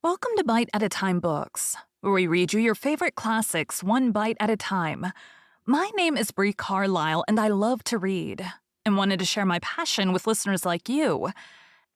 Welcome to Bite at a Time Books, where we read you your favorite classics one bite at a time. My name is Bree Carlile, and I love to read, and wanted to share my passion with listeners like you.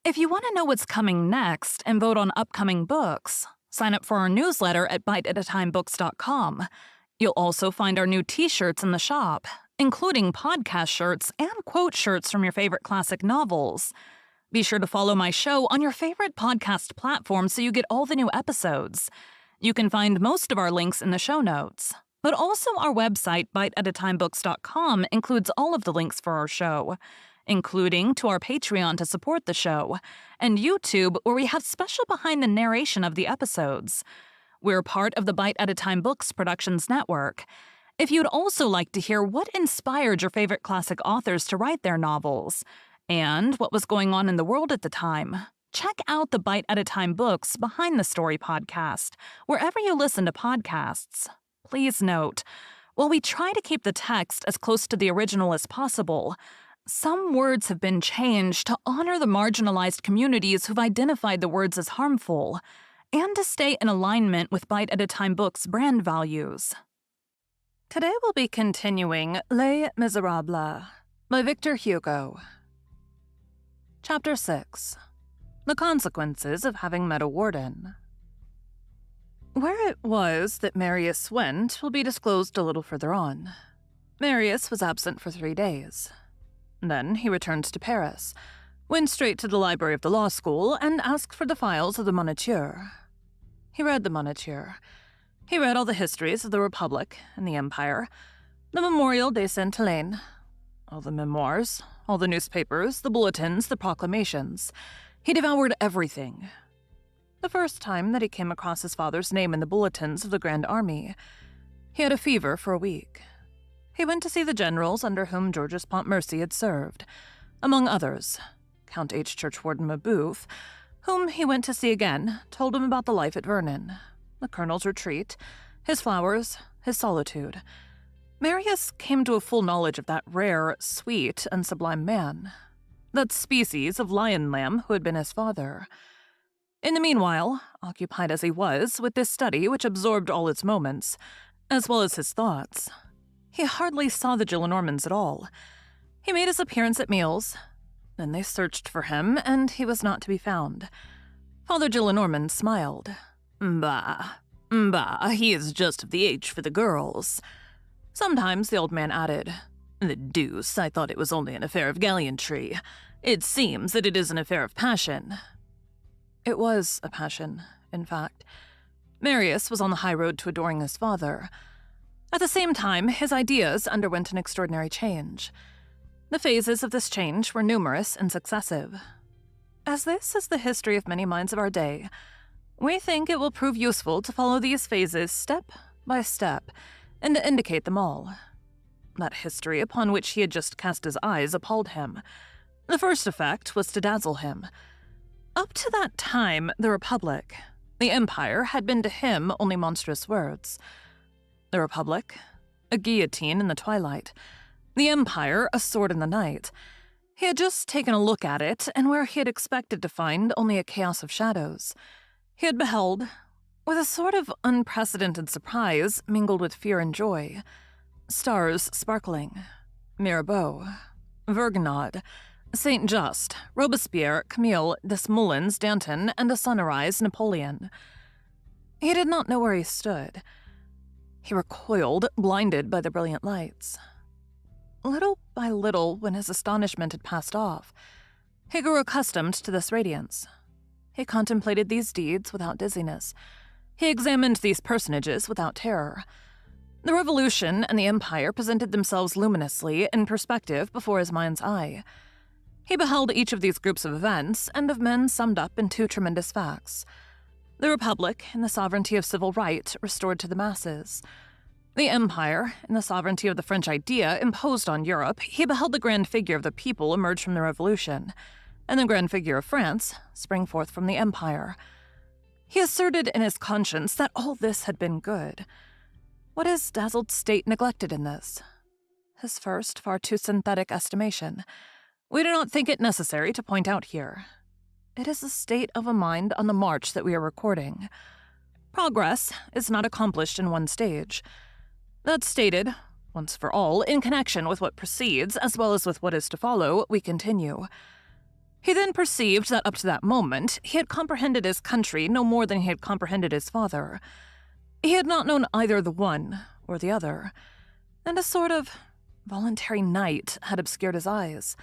If you want to know what's coming next and vote on upcoming books, sign up for our newsletter at biteatatimebooks.com. You'll also find our new t-shirts in the shop, including podcast shirts and quote shirts from your favorite classic novels. Be sure to follow my show on your favorite podcast platform so you get all the new episodes. You can find most of our links in the show notes, but also our website, biteatatimebooks.com, includes all of the links for our show, including to our Patreon to support the show, and YouTube, where we have special behind the narration of the episodes. We're part of the Bite at a Time Books Productions Network. If you'd also like to hear what inspired your favorite classic authors to write their novels, and what was going on in the world at the time, check out the Bite at a Time Books Behind the Story podcast, wherever you listen to podcasts. Please note, while we try to keep the text as close to the original as possible, some words have been changed to honor the marginalized communities who've identified the words as harmful, and to stay in alignment with Bite at a Time Books' brand values. Today we'll be continuing Les Miserables by Victor Hugo. Chapter 6. The Consequences of Having Met a Warden. Where it was that Marius went will be disclosed a little further on. Marius was absent for 3 days. Then he returned to Paris, went straight to the library of the law school, and asked for the files of the Moniteur. He read the Moniteur. He read all the histories of the Republic and the Empire, the Memorial de Sainte-Hélène, all the memoirs, all the newspapers, the bulletins, the proclamations. He devoured everything. The first time that he came across his father's name in the bulletins of the Grand Army, he had a fever for a week. He went to see the generals under whom Georges Pontmercy had served, among others. Count H. Churchwarden Mabeuf, whom he went to see again, told him about the life at Vernon, the colonel's retreat, his flowers, his solitude. Marius came to a full knowledge of that rare, sweet, and sublime man, that species of lion-lamb who had been his father. In the meanwhile, occupied as he was with this study which absorbed all his moments, as well as his thoughts, he hardly saw the Gillenormands at all. He made his appearance at meals. Then they searched for him, and he was not to be found. Father Gillenormand smiled. Bah, he is just of the age for the girls. Sometimes the old man added, The deuce, I thought it was only an affair of gallantry. It seems that it is an affair of passion. It was a passion, in fact. Marius was on the high road to adoring his father. At the same time, his ideas underwent an extraordinary change. The phases of this change were numerous and successive. As this is the history of many minds of our day, we think it will prove useful to follow these phases step by step, and to indicate them all. That history upon which he had just cast his eyes appalled him. The first effect was to dazzle him. Up to that time, the Republic, the Empire, had been to him only monstrous words. The Republic, a guillotine in the twilight. The Empire, a sword in the night. He had just taken a look at it, and where he had expected to find only a chaos of shadows, he had beheld, with a sort of unprecedented surprise mingled with fear and joy, stars sparkling, Mirabeau, Vergniaud, Saint-Just, Robespierre, Camille, Desmoulins, Danton, and a sunrise Napoleon. He did not know where he stood. He recoiled, blinded by the brilliant lights. Little by little, when his astonishment had passed off, he grew accustomed to this radiance. He contemplated these deeds without dizziness. He examined these personages without terror. The Revolution and the Empire presented themselves luminously in perspective before his mind's eye. He beheld each of these groups of events and of men summed up in two tremendous facts. The Republic, in the sovereignty of civil right, restored to the masses. The Empire, in the sovereignty of the French idea imposed on Europe, he beheld the grand figure of the people emerge from the Revolution, and the grand figure of France spring forth from the Empire. He asserted in his conscience that all this had been good. What his dazzled state neglected in this? His far too synthetic estimation. We do not think it necessary to point out here. It is a state of a mind on the march that we are recording. Progress is not accomplished in one stage. That stated, once for all, in connection with what precedes as well as with what is to follow, we continue. He then perceived that up to that moment, he had comprehended his country no more than he had comprehended his father. He had not known either the one or the other, and a sort of voluntary night had obscured his eyes.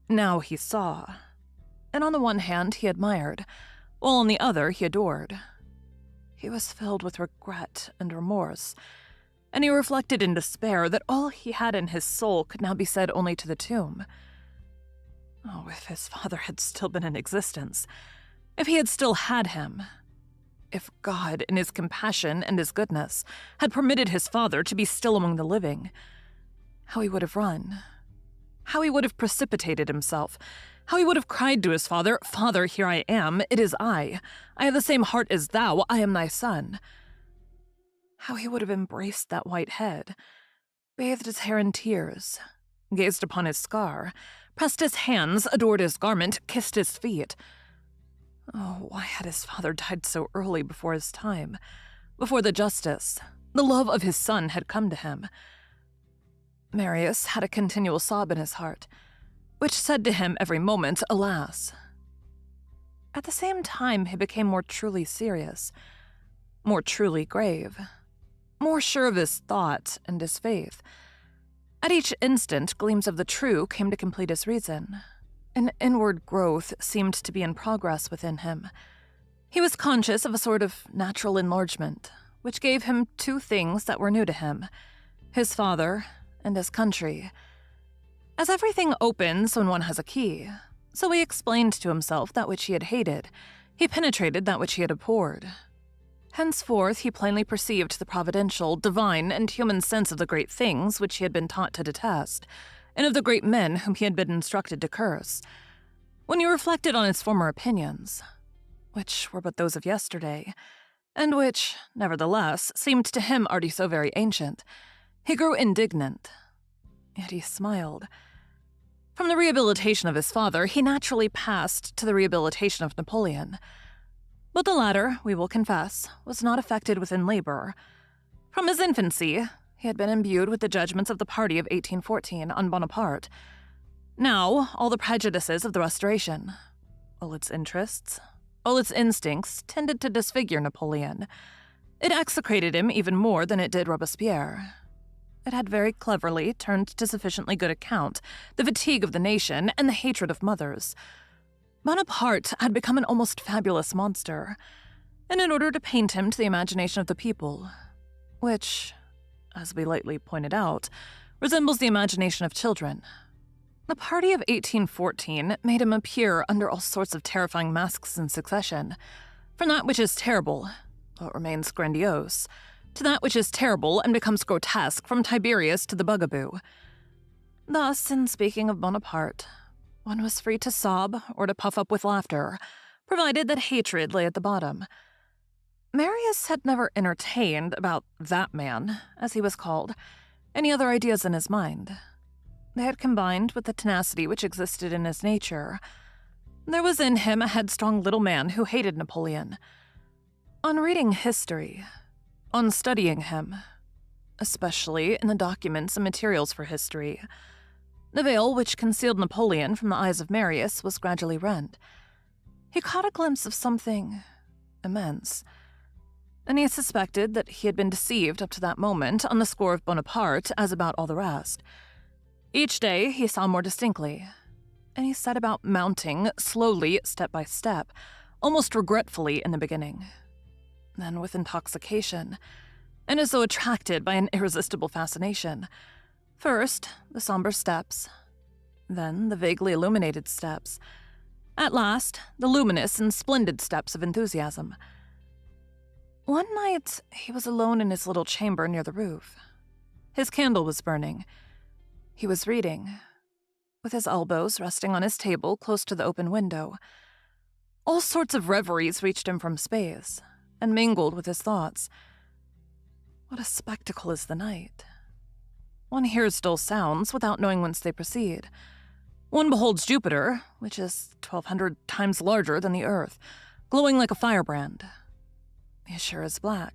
Now he saw, and on the one hand he admired, while on the other he adored. He was filled with regret and remorse, and he reflected in despair that all he had in his soul could now be said only to the tomb. Oh, if his father had still been in existence, if he had still had him, if God, in his compassion and his goodness, had permitted his father to be still among the living, how he would have run, how he would have precipitated himself, how he would have cried to his father, "Father, here I am, it is I have the same heart as thou, I am thy son." How he would have embraced that white head, bathed his hair in tears, gazed upon his scar, pressed his hands, adored his garment, kissed his feet. Oh, why had his father died so early before his time, before the justice, the love of his son had come to him? Marius had a continual sob in his heart, which said to him every moment, alas. At the same time, he became more truly serious, more truly grave, more sure of his thought and his faith. At each instant, gleams of the true came to complete his reason. An inward growth seemed to be in progress within him. He was conscious of a sort of natural enlargement, which gave him two things that were new to him, his father and his country. As everything opens when one has a key, so he explained to himself that which he had hated. He penetrated that which he had abhorred. Henceforth, he plainly perceived the providential, divine, and human sense of the great things which he had been taught to detest, and of the great men whom he had been instructed to curse. When he reflected on his former opinions, which were but those of yesterday, and which, nevertheless, seemed to him already so very ancient, he grew indignant. Yet he smiled. From the rehabilitation of his father, he naturally passed to the rehabilitation of Napoleon. But the latter, we will confess, was not effected within labor. From his infancy, he had been imbued with the judgments of the party of 1814 on Bonaparte. Now, all the prejudices of the Restoration, all its interests, all its instincts tended to disfigure Napoleon. It execrated him even more than it did Robespierre. It had very cleverly turned to sufficiently good account the fatigue of the nation and the hatred of mothers. Bonaparte had become an almost fabulous monster, and in order to paint him to the imagination of the people, which, as we lightly pointed out, resembles the imagination of children, the party of 1814 made him appear under all sorts of terrifying masks in succession, from that which is terrible, though it remains grandiose, to that which is terrible and becomes grotesque, from Tiberius to the bugaboo. Thus, in speaking of Bonaparte, one was free to sob or to puff up with laughter, provided that hatred lay at the bottom. Marius had never entertained about that man, as he was called, any other ideas in his mind. They had combined with the tenacity which existed in his nature. There was in him a headstrong little man who hated Napoleon. On reading history, on studying him, especially in the documents and materials for history, the veil which concealed Napoleon from the eyes of Marius was gradually rent. He caught a glimpse of something immense, and he suspected that he had been deceived up to that moment on the score of Bonaparte as about all the rest. Each day he saw more distinctly, and he set about mounting, slowly, step by step, almost regretfully in the beginning. Then with intoxication, and as though attracted by an irresistible fascination, first, the somber steps, then the vaguely illuminated steps, at last, the luminous and splendid steps of enthusiasm. One night, he was alone in his little chamber near the roof. His candle was burning. He was reading, with his elbows resting on his table close to the open window. All sorts of reveries reached him from space, and mingled with his thoughts. What a spectacle is the night! One hears dull sounds without knowing whence they proceed. One beholds Jupiter, which is 1,200 times larger than the Earth, glowing like a firebrand. The Azure is black.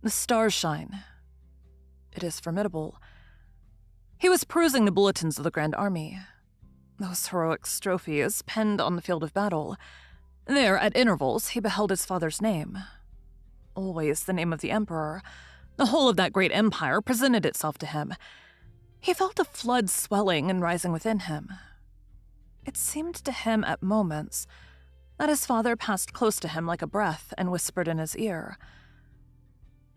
The stars shine. It is formidable. He was perusing the bulletins of the Grand Army. Those heroic strophes penned on the field of battle. There, at intervals, he beheld his father's name. Always the name of the Emperor. The whole of that great empire presented itself to him. He felt a flood swelling and rising within him. It seemed to him at moments that his father passed close to him like a breath and whispered in his ear.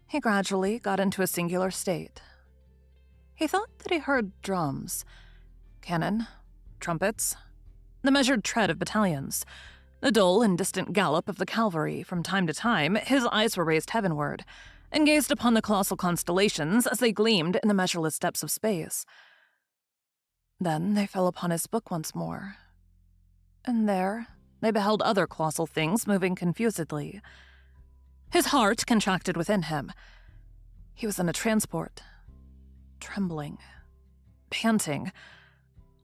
He gradually got into a singular state. He thought that he heard drums, cannon, trumpets, the measured tread of battalions, the dull and distant gallop of the cavalry. From time to time, his eyes were raised heavenward and gazed upon the colossal constellations as they gleamed in the measureless depths of space. Then they fell upon his book once more, and there they beheld other colossal things moving confusedly. His heart contracted within him. He was in a transport, trembling, panting.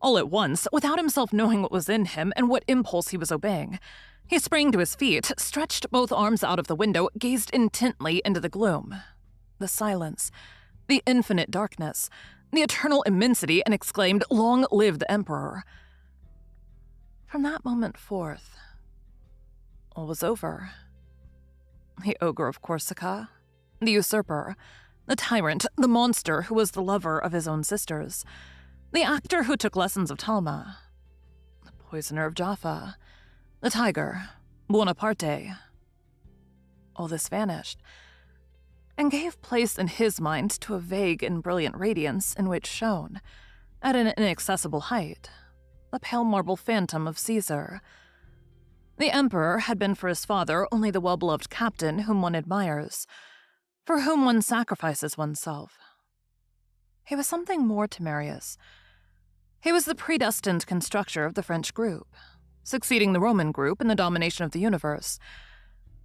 All at once, without himself knowing what was in him and what impulse he was obeying, he sprang to his feet, stretched both arms out of the window, gazed intently into the gloom, the silence, the infinite darkness, the eternal immensity, and exclaimed, "Long live the Emperor!" From that moment forth, all was over. The ogre of Corsica, the usurper, the tyrant, the monster who was the lover of his own sisters, the actor who took lessons of Talma, the poisoner of Jaffa, the tiger, Buonaparte. All this vanished, and gave place in his mind to a vague and brilliant radiance in which shone, at an inaccessible height, the pale marble phantom of Caesar. The Emperor had been for his father only the well-beloved captain whom one admires, for whom one sacrifices oneself. He was something more to Marius. He was the predestined constructor of the French group, succeeding the Roman group in the domination of the universe.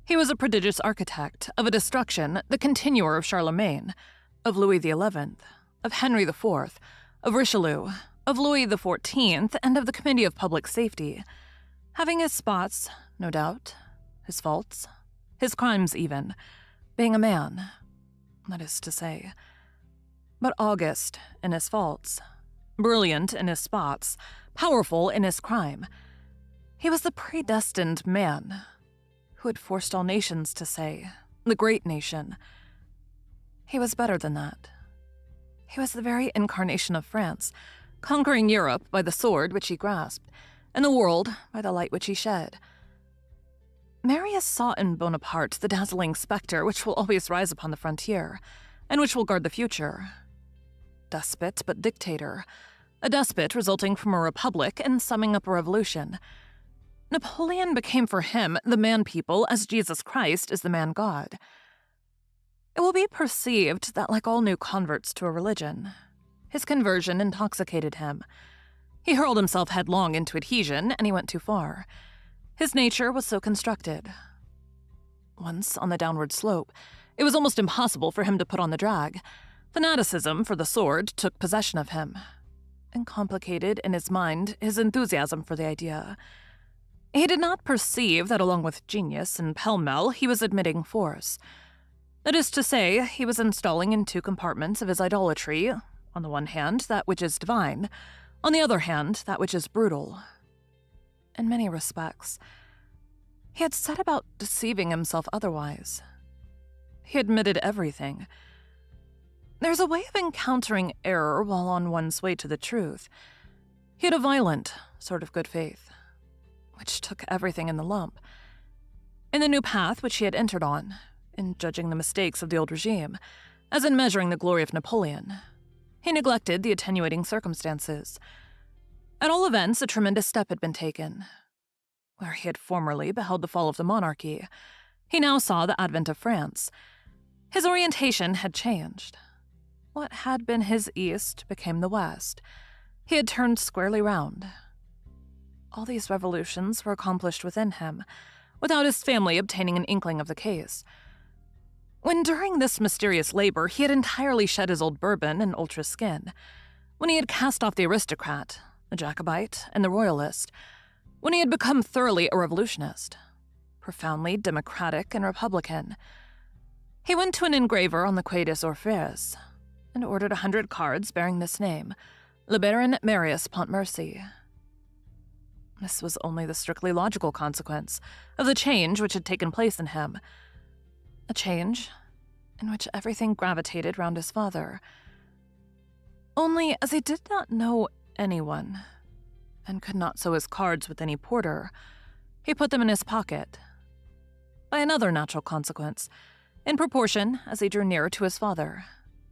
He was a prodigious architect of a destruction, the continuer of Charlemagne, of Louis XI, of Henry IV, of Richelieu, of Louis XIV, and of the Committee of Public Safety, having his spots, no doubt, his faults, his crimes even, being a man, that is to say, but august in his faults, brilliant in his spots, powerful in his crime. He was the predestined man who had forced all nations to say, the great nation. He was better than that. He was the very incarnation of France, conquering Europe by the sword which he grasped, and the world by the light which he shed. Marius saw in Bonaparte the dazzling specter which will always rise upon the frontier, and which will guard the future. Despot but dictator, a despot resulting from a republic and summing up a revolution. Napoleon became for him the man-people as Jesus Christ is the man-God. It will be perceived that, like all new converts to a religion, his conversion intoxicated him. He hurled himself headlong into adhesion, and he went too far. His nature was so constructed. Once on the downward slope, it was almost impossible for him to put on the drag. Fanaticism for the sword took possession of him, and complicated in his mind his enthusiasm for the idea. He did not perceive that along with genius and pell-mell he was admitting force. That is to say, he was installing in two compartments of his idolatry, on the one hand that which is divine, on the other hand that which is brutal. In many respects, he had set about deceiving himself otherwise. He admitted everything. There's a way of encountering error while on one's way to the truth. He had a violent sort of good faith, which took everything in the lump. In the new path which he had entered on, in judging the mistakes of the old regime, as in measuring the glory of Napoleon, he neglected the attenuating circumstances. At all events, a tremendous step had been taken. Where he had formerly beheld the fall of the monarchy, he now saw the advent of France. His orientation had changed. What had been his east became the west. He had turned squarely round. All these revolutions were accomplished within him, without his family obtaining an inkling of the case. When during this mysterious labor he had entirely shed his old Bourbon and ultra skin, when he had cast off the aristocrat, a Jacobite, and the Royalist, when he had become thoroughly a revolutionist, profoundly democratic and republican. He went to an engraver on the Quai des Orfèvres and ordered 100 cards bearing this name, Le Baron Marius Pontmercy. This was only the strictly logical consequence of the change which had taken place in him, a change in which everything gravitated round his father. Only, as he did not know anyone, and could not sow his cards with any porter, he put them in his pocket. By another natural consequence, in proportion as he drew nearer to his father,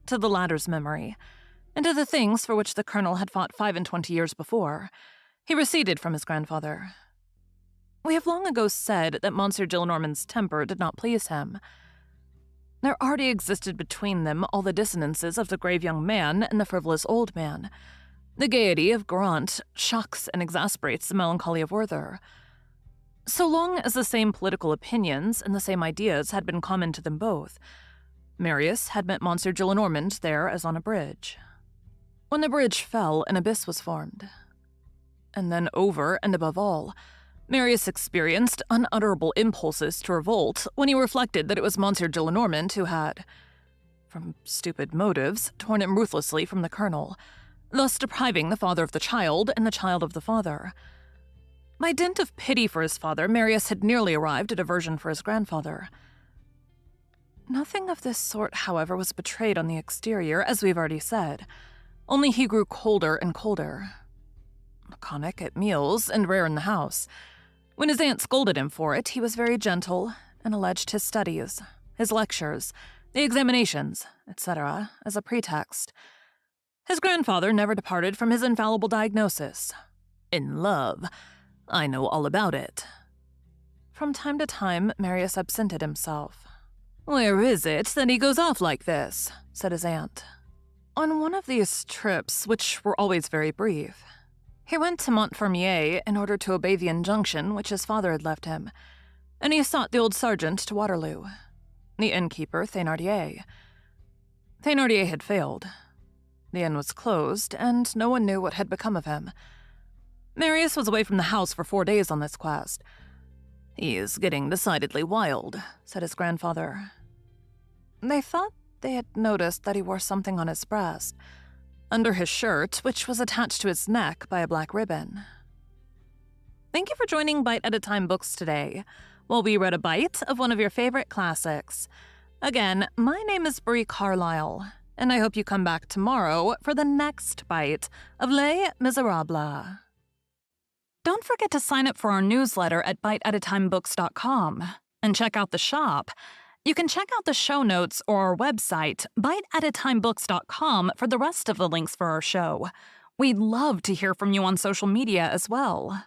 to the latter's memory, and to the things for which the colonel had fought 25 years before, he receded from his grandfather. We have long ago said that Monsieur Gillenormand's temper did not please him. There already existed between them all the dissonances of the grave young man and the frivolous old man. The gaiety of Grant shocks and exasperates the melancholy of Werther. So long as the same political opinions and the same ideas had been common to them both, Marius had met Monsieur Gillenormand there as on a bridge. When the bridge fell, an abyss was formed. And then over and above all, Marius experienced unutterable impulses to revolt when he reflected that it was Monsieur Gillenormand who had, from stupid motives, torn him ruthlessly from the colonel, thus depriving the father of the child and the child of the father. By dint of pity for his father, Marius had nearly arrived at aversion for his grandfather. Nothing of this sort, however, was betrayed on the exterior, as we've already said, only he grew colder and colder. Laconic at meals and rare in the house. When his aunt scolded him for it, he was very gentle and alleged his studies, his lectures, the examinations, etc., as a pretext. His grandfather never departed from his infallible diagnosis. In love. I know all about it. From time to time, Marius absented himself. "Where is it that he goes off like this?" said his aunt. On one of these trips, which were always very brief, he went to Montfermeil in order to obey the injunction which his father had left him, and he sought the old sergeant to Waterloo, the innkeeper Thénardier. Thénardier had failed. The inn was closed, and no one knew what had become of him. Marius was away from the house for 4 days on this quest. "He is getting decidedly wild," said his grandfather. They thought they had noticed that he wore something on his breast, under his shirt, which was attached to his neck by a black ribbon. Thank you for joining Bite at a Time Books today, while we read a bite of one of your favorite classics. Again, my name is Bree Carlile, and I hope you come back tomorrow for the next bite of Les Miserables. Don't forget to sign up for our newsletter at biteatatimebooks.com and check out the shop. You can check out the show notes or our website, biteatatimebooks.com, for the rest of the links for our show. We'd love to hear from you on social media as well.